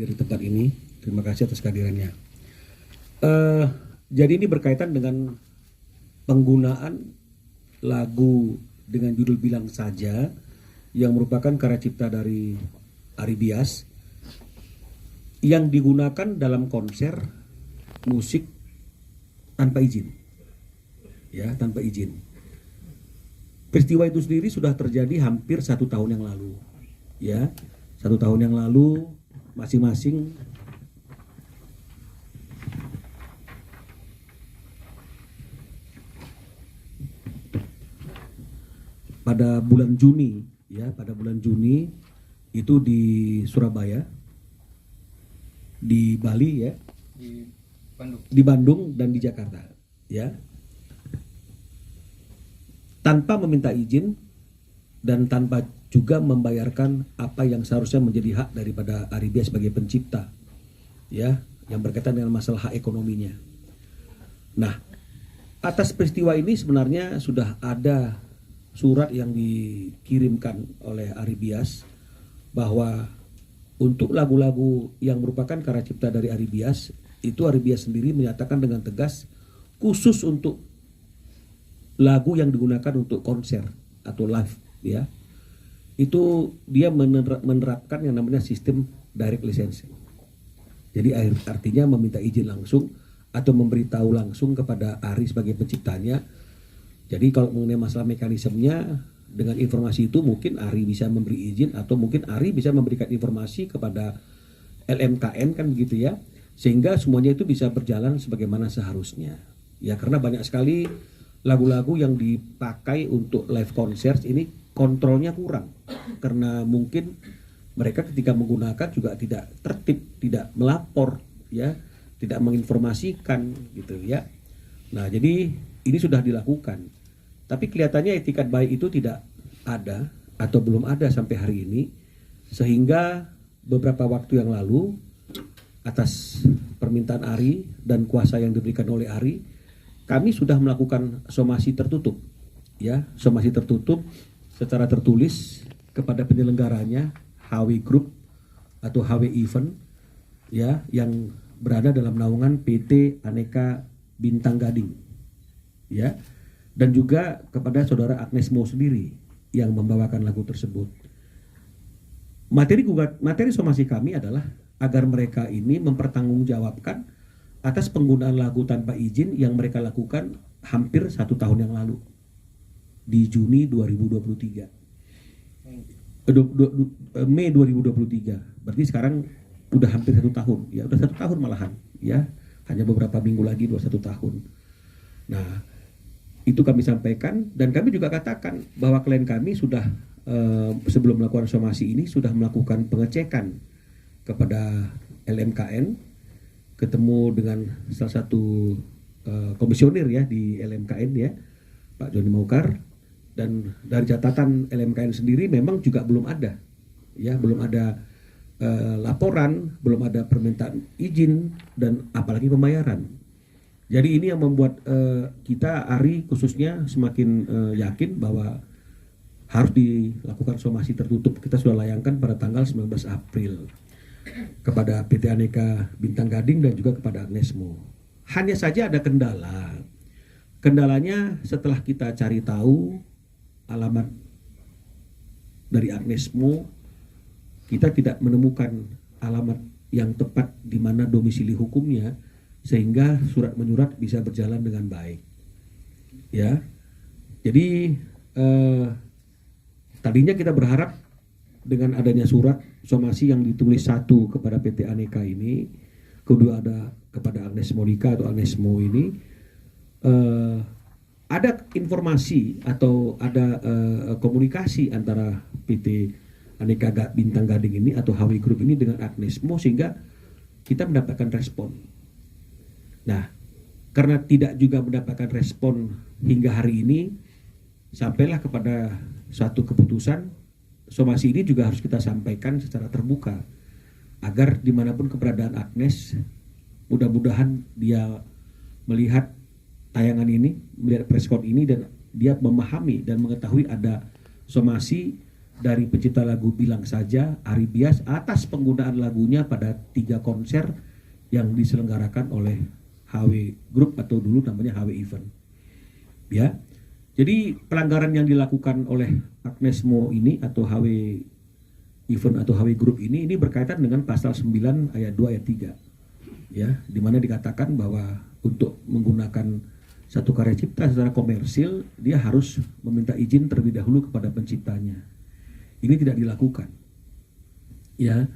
Dari tempat ini. Terima kasih atas kehadirannya. Jadi ini berkaitan dengan penggunaan lagu dengan judul Bilang Saja yang merupakan karya cipta dari Ari Bias yang digunakan dalam konser musik tanpa izin. Ya, tanpa izin. Peristiwa itu sendiri sudah terjadi hampir 1 tahun yang lalu. Ya, 1 tahun yang lalu masing-masing pada bulan Juni, ya, pada bulan Juni itu di Surabaya, di Bali, ya, di Bandung dan di Jakarta, ya, tanpa meminta izin dan tanpa juga membayarkan apa yang seharusnya menjadi hak daripada Ari Bias sebagai pencipta, ya, yang berkaitan dengan masalah hak ekonominya. Nah, atas peristiwa ini sebenarnya sudah ada surat yang dikirimkan oleh Ari Bias bahwa untuk lagu-lagu yang merupakan karya cipta dari Ari Bias, itu Ari Bias sendiri menyatakan dengan tegas khusus untuk lagu yang digunakan untuk konser atau live, ya, itu dia menerapkan yang namanya sistem direct licensing. Jadi artinya meminta izin langsung atau memberitahu langsung kepada Ari sebagai penciptanya. Jadi kalau mengenai masalah mekanismenya, dengan informasi itu mungkin Ari bisa memberi izin atau mungkin Ari bisa memberikan informasi kepada LMKN, kan begitu ya, sehingga semuanya itu bisa berjalan sebagaimana seharusnya. Ya, karena banyak sekali lagu-lagu yang dipakai untuk live concert ini kontrolnya kurang, karena mungkin mereka ketika menggunakan juga tidak tertib, tidak melapor, ya, tidak menginformasikan gitu ya. Nah, jadi ini sudah dilakukan, tapi kelihatannya etikat baik itu tidak ada atau belum ada sampai hari ini, sehingga beberapa waktu yang lalu atas permintaan Ari dan kuasa yang diberikan oleh Ari, kami sudah melakukan somasi tertutup, ya, somasi tertutup secara tertulis kepada penyelenggaranya HW Group atau HW Event, ya, yang berada dalam naungan PT Aneka Bintang Gading, ya, dan juga kepada saudara Agnes Mo sendiri yang membawakan lagu tersebut. Materi somasi kami adalah agar mereka ini mempertanggungjawabkan atas penggunaan lagu tanpa izin yang mereka lakukan hampir 1 tahun yang lalu di Juni 2023, Mei 2023. Berarti sekarang udah hampir 1 tahun, ya, udah 1 tahun malahan, ya, hanya beberapa minggu lagi 21 tahun. Nah, itu kami sampaikan dan kami juga katakan bahwa klien kami sudah sebelum melakukan somasi ini sudah melakukan pengecekan kepada LMKN, ketemu dengan salah satu komisioner, ya, di LMKN, ya, Pak Joni Maukar, dan dari catatan LMKN sendiri memang juga belum ada, ya, belum ada laporan, belum ada permintaan izin dan apalagi pembayaran. Jadi ini yang membuat kita, Ari khususnya, semakin yakin bahwa harus dilakukan somasi tertutup. Kita sudah layangkan pada tanggal 19 April kepada PT Aneka Bintang Gading dan juga kepada Agnes Mo. Hanya saja ada kendala. Kendalanya setelah kita cari tahu alamat dari Agnes Mo, kita tidak menemukan alamat yang tepat di mana domisili hukumnya, sehingga surat menyurat bisa berjalan dengan baik, ya. Jadi tadinya kita berharap dengan adanya surat somasi yang ditulis satu kepada PT Aneka ini, kedua ada kepada Agnes Monica atau Agnes Mo ini, ada informasi atau ada komunikasi antara PT Aneka Bintang Gading ini atau HW Group ini dengan Agnes Mo, sehingga kita mendapatkan respon. Nah, karena tidak juga mendapatkan respon hingga hari ini, sampailah kepada suatu keputusan somasi ini juga harus kita sampaikan secara terbuka agar dimanapun keberadaan Agnes, mudah-mudahan dia melihat tayangan ini, melihat preskon ini, dan dia memahami dan mengetahui ada somasi dari pencipta lagu Bilang Saja, Ari Bias, atas penggunaan lagunya pada 3 konser yang diselenggarakan oleh HW Group atau dulu namanya HW Event. Ya. Jadi pelanggaran yang dilakukan oleh Agnes Mo ini atau HW Event atau HW Group ini berkaitan dengan pasal 9 ayat 2 ayat 3. Ya, di mana dikatakan bahwa untuk menggunakan satu karya cipta secara komersil, dia harus meminta izin terlebih dahulu kepada penciptanya. Ini tidak dilakukan. Ya.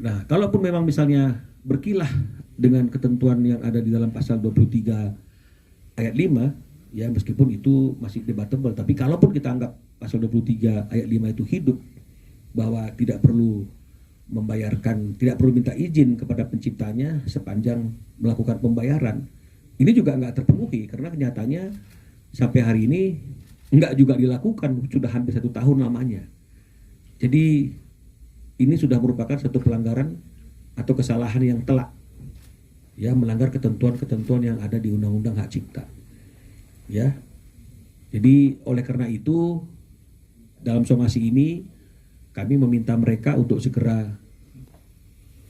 Nah, kalaupun memang misalnya berkilah dengan ketentuan yang ada di dalam pasal 23 ayat 5, ya meskipun itu masih debatable, tapi kalaupun kita anggap pasal 23 ayat 5 itu hidup, bahwa tidak perlu membayarkan, tidak perlu minta izin kepada penciptanya sepanjang melakukan pembayaran, ini juga nggak terpenuhi karena kenyataannya sampai hari ini nggak juga dilakukan, sudah hampir 1 tahun lamanya. Jadi ini sudah merupakan satu pelanggaran atau kesalahan yang telak, ya, melanggar ketentuan-ketentuan yang ada di Undang-Undang Hak Cipta. Ya, jadi oleh karena itu dalam somasi ini kami meminta mereka untuk segera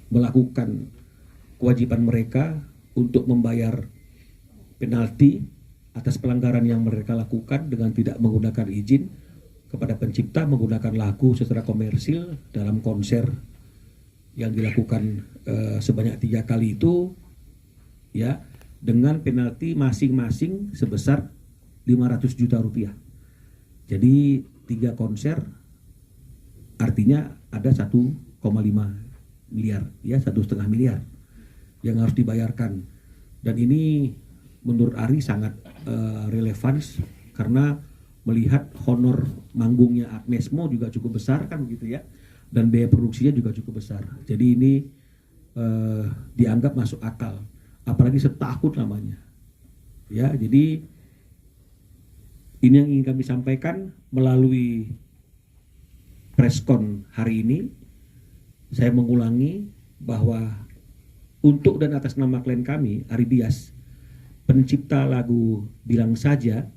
melakukan kewajiban mereka untuk membayar penalti atas pelanggaran yang mereka lakukan dengan tidak menggunakan izin kepada pencipta menggunakan lagu secara komersil dalam konser yang dilakukan sebanyak 3 kali itu, ya, dengan penalti masing-masing sebesar 500 juta rupiah. Jadi 3 konser artinya ada 1,5 miliar, ya, 1,5 miliar yang harus dibayarkan. Dan ini menurut Ari sangat relevan karena melihat honor manggungnya Agnes Mo juga cukup besar kan gitu ya, dan biaya produksinya juga cukup besar. Jadi ini dianggap masuk akal, apalagi setahun lamanya. Ya, jadi ini yang ingin kami sampaikan melalui preskon hari ini. Saya mengulangi bahwa untuk dan atas nama klien kami, Ari Bias, pencipta lagu Bilang Saja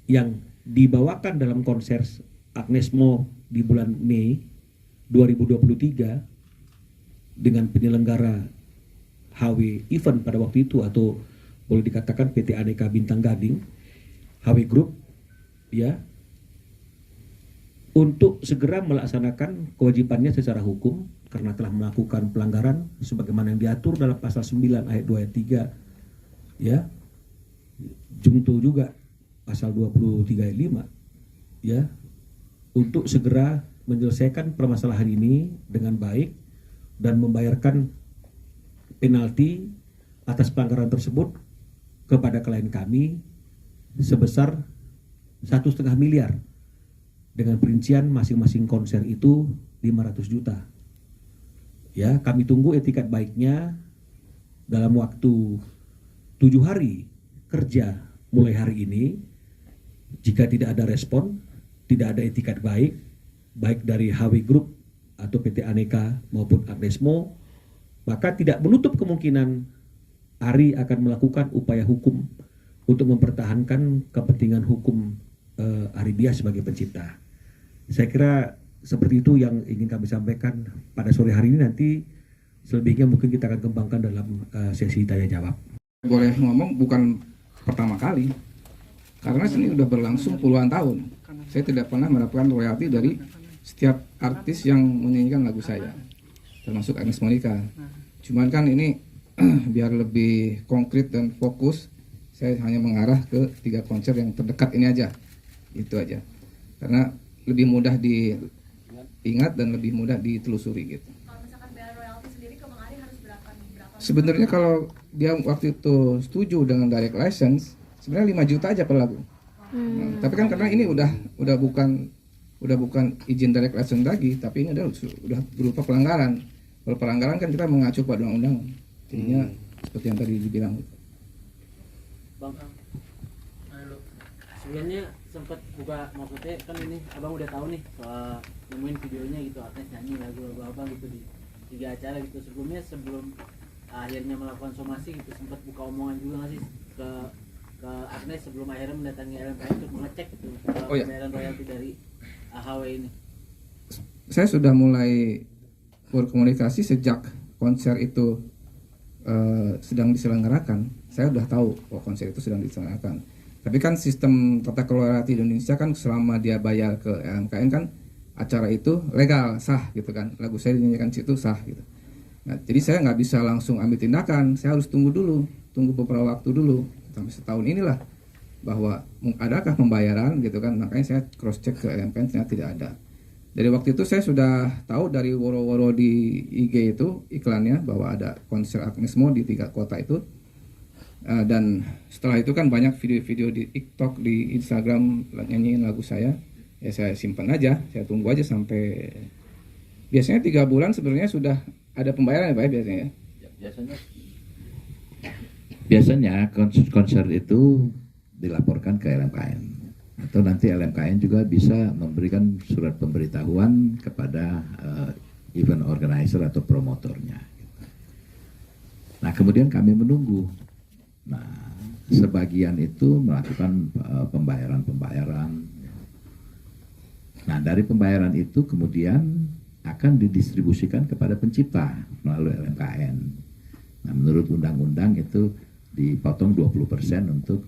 yang dibawakan dalam konser Agnes Mo di bulan Mei 2023 dengan penyelenggara HW Event pada waktu itu, atau boleh dikatakan PT Aneka Bintang Gading, HW Group, ya, untuk segera melaksanakan kewajibannya secara hukum karena telah melakukan pelanggaran sebagaimana yang diatur dalam pasal 9 ayat 2 ayat 3, ya, junto juga pasal 23 ayat 5, ya, untuk segera menyelesaikan permasalahan ini dengan baik dan membayarkan penalti atas pelanggaran tersebut kepada klien kami sebesar 1,5 miliar dengan perincian masing-masing konser itu 500 juta. Ya, kami tunggu etikat baiknya dalam waktu 7 hari kerja mulai hari ini. Jika tidak ada respon, tidak ada etikat baik, baik dari HW Group atau PT Aneka maupun Agnes Mo, maka tidak menutup kemungkinan Ari akan melakukan upaya hukum untuk mempertahankan kepentingan hukum Ari Bias sebagai pencipta. Saya kira seperti itu yang ingin kami sampaikan pada sore hari ini. Nanti selebihnya mungkin kita akan kembangkan dalam sesi tanya jawab. Boleh ngomong bukan pertama kali, karena ini sudah berlangsung puluhan tahun. Saya tidak pernah mendapatkan royalti dari setiap artis yang menyanyikan lagu saya, termasuk Agnes Monica. Cuman kan ini biar lebih konkret dan fokus, saya hanya mengarah ke 3 konser yang terdekat ini aja, itu aja. Karena lebih mudah diingat dan lebih mudah ditelusuri gitu. Kalau misalkan bayar royalti sendiri ke Bang Ari harus berapa? Sebenarnya kalau dia waktu itu setuju dengan direct license, sebenarnya 5 juta aja per lagu. Nah, tapi kan karena ini udah bukan izin direct license lagi, tapi ini udah berupa pelanggaran. Kalau pelanggaran kan kita mengacu pada undang-undang. Jadinya seperti yang tadi dibilang. Bang, sebelumnya sempat buka, maksudnya kan ini abang udah tahu nih soal nemuin videonya gitu, Agnes nyanyi lagu-lagu abang gitu di 3 acara gitu. Sebelum akhirnya melakukan somasi gitu, sempat buka omongan juga nggak sih ke Agnes sebelum akhirnya mendatangi LMK untuk mengecek gitu pembayaran royalti dari HW ini? saya sudah mulai berkomunikasi sejak konser itu sedang diselenggarakan. Saya udah tahu bahwa konser itu sedang diselenggarakan. Tapi kan sistem tata kelola royalti di Indonesia kan selama dia bayar ke LMKN kan acara itu legal, sah gitu kan. Lagu saya dinyanyikan situ sah gitu. Nah, jadi saya nggak bisa langsung ambil tindakan. Saya harus tunggu beberapa waktu dulu sampai setahun inilah bahwa adakah pembayaran gitu kan. Makanya saya cross check ke LMKN ternyata tidak ada. Dari waktu itu saya sudah tahu dari woro-woro di IG itu iklannya bahwa ada konser Agnes Mo di 3 kota itu. Dan setelah itu kan banyak video-video di TikTok, di Instagram nyanyiin lagu saya. Ya saya simpan aja, saya tunggu aja sampai biasanya 3 bulan sebenarnya sudah ada pembayaran ya Pak ya biasanya. Biasanya konser itu dilaporkan ke LMKN atau nanti LMKN juga bisa memberikan surat pemberitahuan kepada event organizer atau promotornya. Nah kemudian kami menunggu. Nah sebagian itu melakukan pembayaran. Nah dari pembayaran itu kemudian akan didistribusikan kepada pencipta melalui LMKN. Nah menurut undang-undang itu dipotong 20% untuk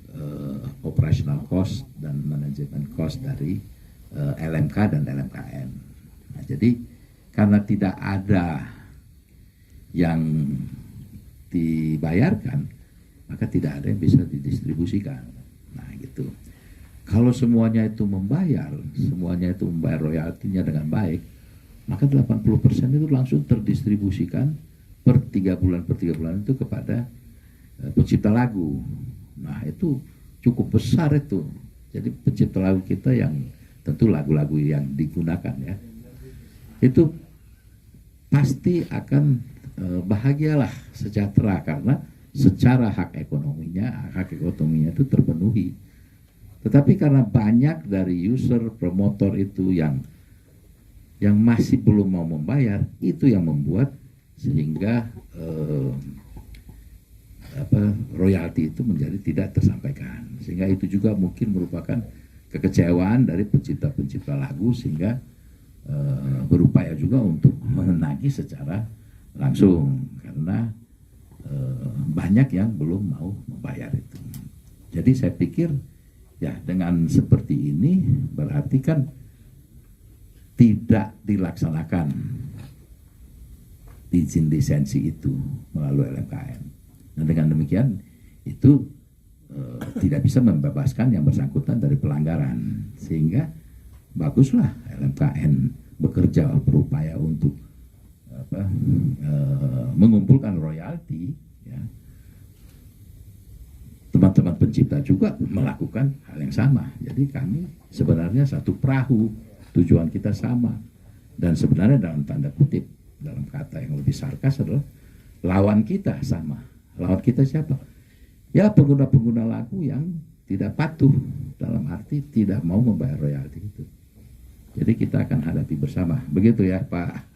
operational cost dan manajemen cost dari LMK dan LMKN. Nah, jadi karena tidak ada yang dibayarkan, maka tidak ada yang bisa didistribusikan. Nah gitu. Kalau semuanya itu membayar royaltinya dengan baik, maka 80% itu langsung terdistribusikan per 3 bulan itu kepada pencipta lagu. Nah itu cukup besar itu. Jadi pencipta lagu kita yang tentu lagu-lagu yang digunakan ya, itu pasti akan bahagialah, sejahtera karena secara hak ekonominya itu terpenuhi. Tetapi karena banyak dari user promotor itu yang masih belum mau membayar, itu yang membuat sehingga royalti itu menjadi tidak tersampaikan, sehingga itu juga mungkin merupakan kekecewaan dari pencipta lagu sehingga berupaya juga untuk menagih secara langsung karena banyak yang belum mau membayar itu. Jadi saya pikir ya dengan seperti ini berarti kan tidak dilaksanakan izin lisensi itu melalui LMKN. Nah dengan demikian itu tidak bisa membebaskan yang bersangkutan dari pelanggaran, sehingga baguslah LMKN bekerja berupaya untuk mengumpulkan royalti. Ya. Teman-teman pencipta juga melakukan hal yang sama. Jadi kami sebenarnya satu perahu, tujuan kita sama, dan sebenarnya dalam tanda kutip, dalam kata yang lebih sarkas adalah lawan kita sama. Lawan kita siapa? Ya pengguna-pengguna lagu yang tidak patuh, dalam arti tidak mau membayar royalti itu. Jadi kita akan hadapi bersama. Begitu ya Pak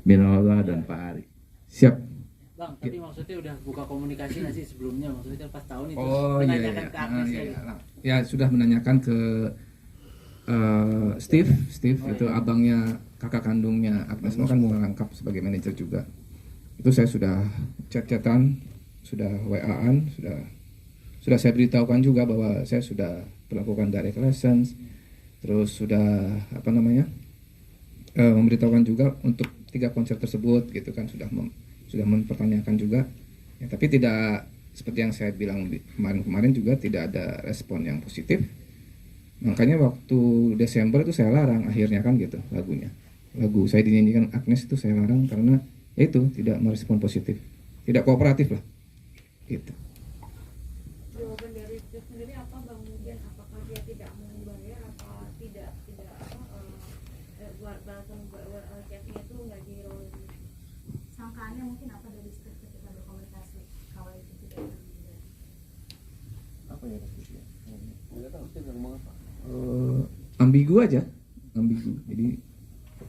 Minallah dan Pak Ari. Siap. Bang, tapi maksudnya udah buka komunikasi nggak sih sebelumnya? Maksudnya pas tahun itu Oh iya, menanyakan ke Agnes iya. gitu. Ya sudah menanyakan ke Steve itu abangnya kakak kandungnya Agnes Mo kan merangkap sebagai manajer juga. Itu saya sudah chat-chatan, sudah WA-an, sudah saya beritahukan juga bahwa saya sudah melakukan direct lessons, terus sudah memberitahukan juga untuk 3 konser tersebut gitu kan, sudah mempertanyakan juga ya, tapi tidak seperti yang saya bilang kemarin juga tidak ada respon yang positif. Makanya waktu Desember itu saya larang akhirnya kan gitu lagu saya dinyanyikan Agnes itu saya larang karena itu tidak merespon positif, tidak kooperatif lah gitu. Jawaban dari itu sendiri apa Bang? Mungkin apakah dia tidak mau membayar apa tidak bahasa chatting itu nggak di-roll? Sangkaannya mungkin apa dari Steve ketika berkomunikasi kalau itu tidak dibayar? Apa ya maksudnya? Enggak tahu Steve ngomong apa. Ambigu aja, jadi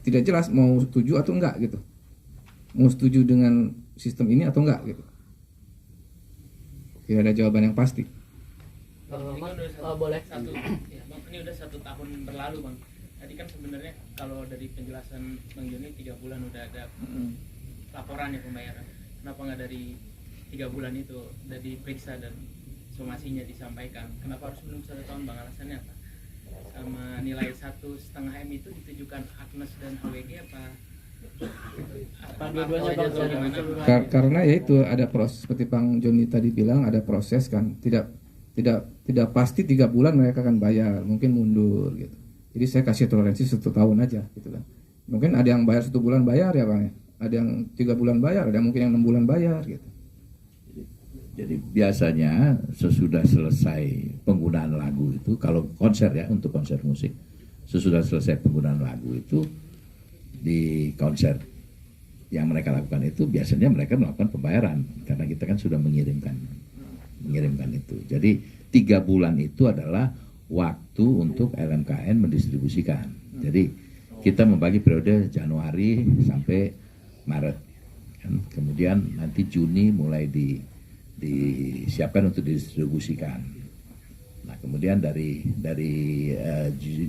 tidak jelas mau setuju atau enggak gitu, mau setuju dengan sistem ini atau enggak gitu, tidak ada jawaban yang pasti. Bang, ini kan udah boleh satu ya, Bang, ini udah 1 tahun berlalu Bang. tadi kan sebenarnya kalau dari penjelasan Bang Joni 3 bulan udah ada laporan ya pembayaran. Kenapa nggak dari 3 bulan itu udah diperiksa dan somasinya disampaikan? Kenapa harus menunggu 1 tahun Bang? Alasannya apa? Sama nilai 1,5 M itu ditujukan Agnes dan HWG apa? Dua-duanya Bang, atau gimana? Karena ya itu ada proses seperti Bang Joni tadi bilang, ada proses kan, tidak pasti 3 bulan mereka akan bayar, mungkin mundur gitu. Jadi saya kasih toleransi 1 tahun aja gitu kan. Mungkin ada yang bayar 1 bulan bayar ya Bang ya, ada yang 3 bulan bayar, ada mungkin yang 6 bulan bayar gitu. Jadi biasanya sesudah selesai penggunaan lagu itu, kalau konser ya, untuk konser musik, sesudah selesai penggunaan lagu itu, di konser yang mereka lakukan itu biasanya mereka melakukan pembayaran karena kita kan sudah mengirimkan itu. Jadi 3 bulan itu adalah waktu untuk LMKN mendistribusikan. Jadi kita membagi periode Januari sampai Maret, kan? Kemudian nanti Juni mulai disiapkan untuk didistribusikan. Nah kemudian dari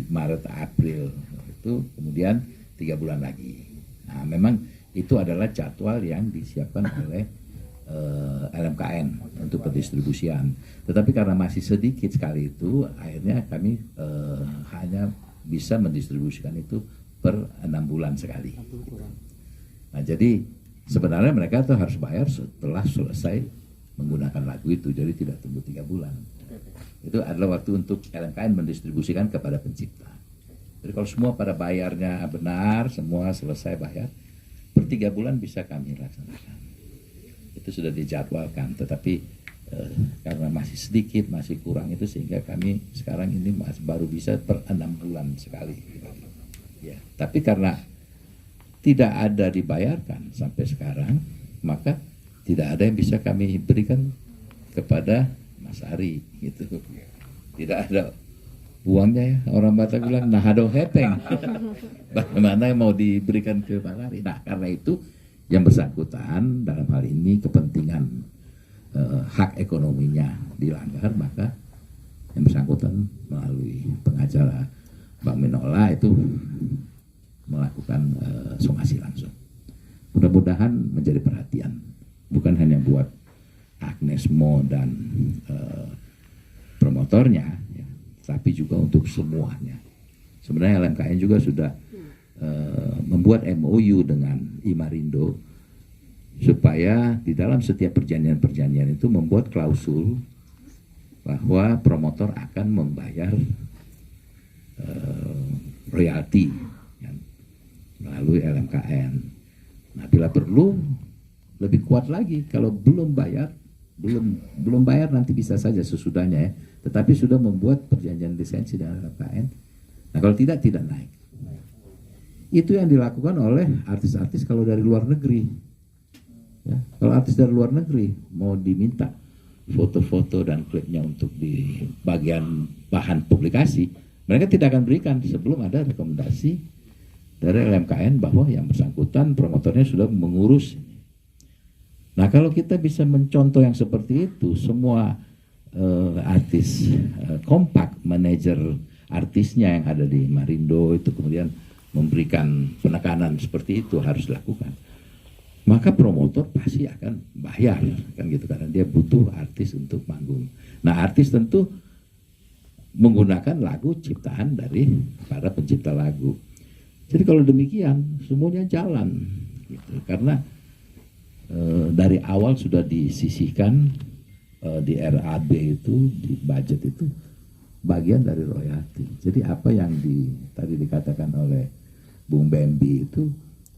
Maret April itu kemudian 3 bulan lagi. Nah, memang itu adalah jadwal yang disiapkan oleh LMKN untuk pendistribusian. Tetapi karena masih sedikit sekali itu, akhirnya kami hanya bisa mendistribusikan itu per 6 bulan sekali. Nah, jadi sebenarnya mereka tuh harus bayar setelah selesai menggunakan lagu itu, jadi tidak tunggu 3 bulan. Itu adalah waktu untuk LMKN mendistribusikan kepada pencipta. Jadi kalau semua pada bayarnya benar, semua selesai bayar, per 3 bulan bisa kami laksanakan. Itu sudah dijadwalkan, tetapi karena masih sedikit, masih kurang itu sehingga kami sekarang ini baru bisa per 6 bulan sekali. Ya, tapi karena tidak ada dibayarkan sampai sekarang, maka tidak ada yang bisa kami berikan kepada Mas Ari gitu. Tidak ada uangnya ya, orang Batak bilang nah hadong hepeng. Bagaimana yang mau diberikan ke Mas Ari? Nah karena itu yang bersangkutan dalam hal ini kepentingan hak ekonominya dilanggar, maka yang bersangkutan melalui pengacara Bang Minola itu melakukan somasi langsung. Mudah-mudahan menjadi perhatian, bukan hanya buat Agnes Mo dan promotornya, ya, tapi juga untuk semuanya. Sebenarnya LMKN juga sudah membuat MOU dengan Imarindo supaya di dalam setiap perjanjian-perjanjian itu membuat klausul bahwa promotor akan membayar royalti ya, melalui LMKN. Nah, bila perlu lebih kuat lagi, kalau belum bayar nanti bisa saja sesudahnya ya. Tetapi sudah membuat perjanjian lisensi dengan LMKN. Nah, kalau tidak naik. Itu yang dilakukan oleh artis-artis kalau dari luar negeri. Ya, kalau artis dari luar negeri mau diminta foto-foto dan klipnya untuk di bagian bahan publikasi, mereka tidak akan berikan sebelum ada rekomendasi dari LMKN bahwa yang bersangkutan promotornya sudah mengurus. Nah, kalau kita bisa mencontoh yang seperti itu, semua artis kompak, manajer artisnya yang ada di Marindo itu kemudian memberikan penekanan seperti itu harus dilakukan, maka promotor pasti akan bayar kan gitu, karena dia butuh artis untuk manggung. Nah, artis tentu menggunakan lagu ciptaan dari para pencipta lagu. Jadi kalau demikian semuanya jalan gitu, karena dari awal sudah disisihkan di RAB itu, di budget itu bagian dari royalti. Jadi apa yang tadi dikatakan oleh Bung Bambi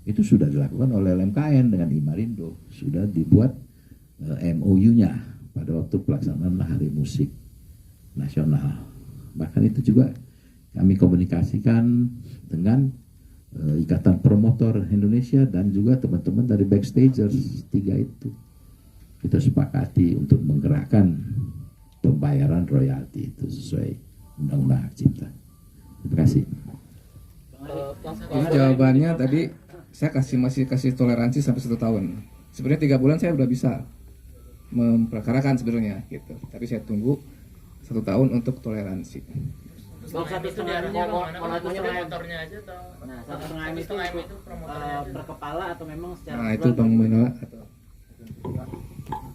itu sudah dilakukan oleh LMKN dengan Imarindo, sudah dibuat MOU-nya pada waktu pelaksanaan Hari Musik Nasional. Bahkan itu juga kami komunikasikan dengan Ikatan Promotor Indonesia dan juga teman-teman dari Backstagers, 3 itu. Kita sepakati untuk menggerakkan pembayaran royalti itu sesuai Undang-Undang Hak Cipta. Terima kasih. Jawabannya tadi saya masih kasih toleransi sampai 1 tahun. Sebenarnya 3 bulan saya udah bisa memperkarakan sebenarnya gitu. Tapi saya tunggu 1 tahun untuk toleransi. Bang, 1,5 itu M diarahnya mau- kemana? mau Kan 1,5 M. motornya aja atau Nah, 1,5 M itu 1,5 M untuk, itu promotornya aja. per kepala atau memang secara Nah itu keseluruhan? Bang Minola.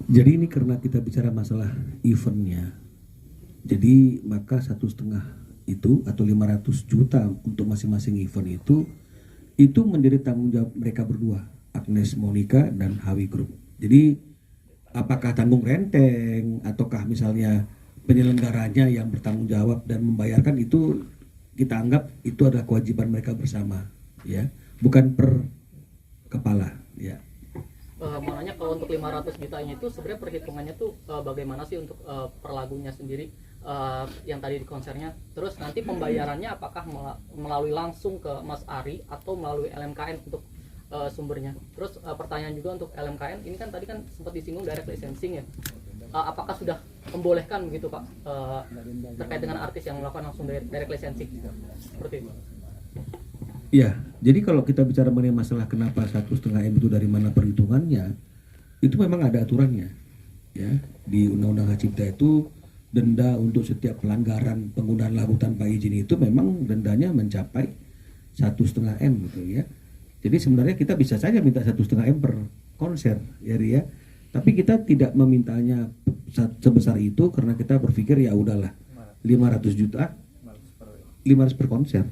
Jadi ini karena kita bicara masalah eventnya, jadi maka 1,5 itu atau 500 juta untuk masing-masing event itu menjadi tanggung jawab mereka berdua, Agnes Monica dan Hawi Group. Jadi apakah tanggung renteng ataukah misalnya penyelenggaranya yang bertanggung jawab dan membayarkan, itu kita anggap itu adalah kewajiban mereka bersama, ya, bukan per kepala, ya. Mau nanya, kalau untuk 500 jutanya itu sebenarnya perhitungannya tuh bagaimana sih untuk per lagunya sendiri yang tadi di konsernya, terus nanti pembayarannya apakah melalui langsung ke Mas Ari atau melalui LMKN untuk sumbernya. Terus pertanyaan juga untuk LMKN ini kan tadi kan sempat disinggung direct licensing ya, apakah sudah membolehkan begitu Pak terkait dengan artis yang melakukan langsung direct licensing seperti itu? Ya, jadi kalau kita bicara mengenai masalah kenapa 1,5 M itu dari mana perhitungannya, itu memang ada aturannya, ya. Di Undang-Undang Hak Cipta itu denda untuk setiap pelanggaran penggunaan lagu tanpa izin itu memang dendanya mencapai 1,5 M gitu ya. Jadi sebenarnya kita bisa saja minta 1,5 M per konser, ya Ria. Tapi kita tidak memintanya sebesar itu karena kita berpikir ya udahlah 500 juta, 500 per konser.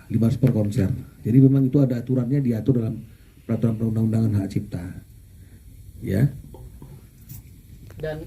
500 per konser. Jadi memang itu ada aturannya, diatur dalam peraturan perundang-undangan hak cipta. Ya. Dan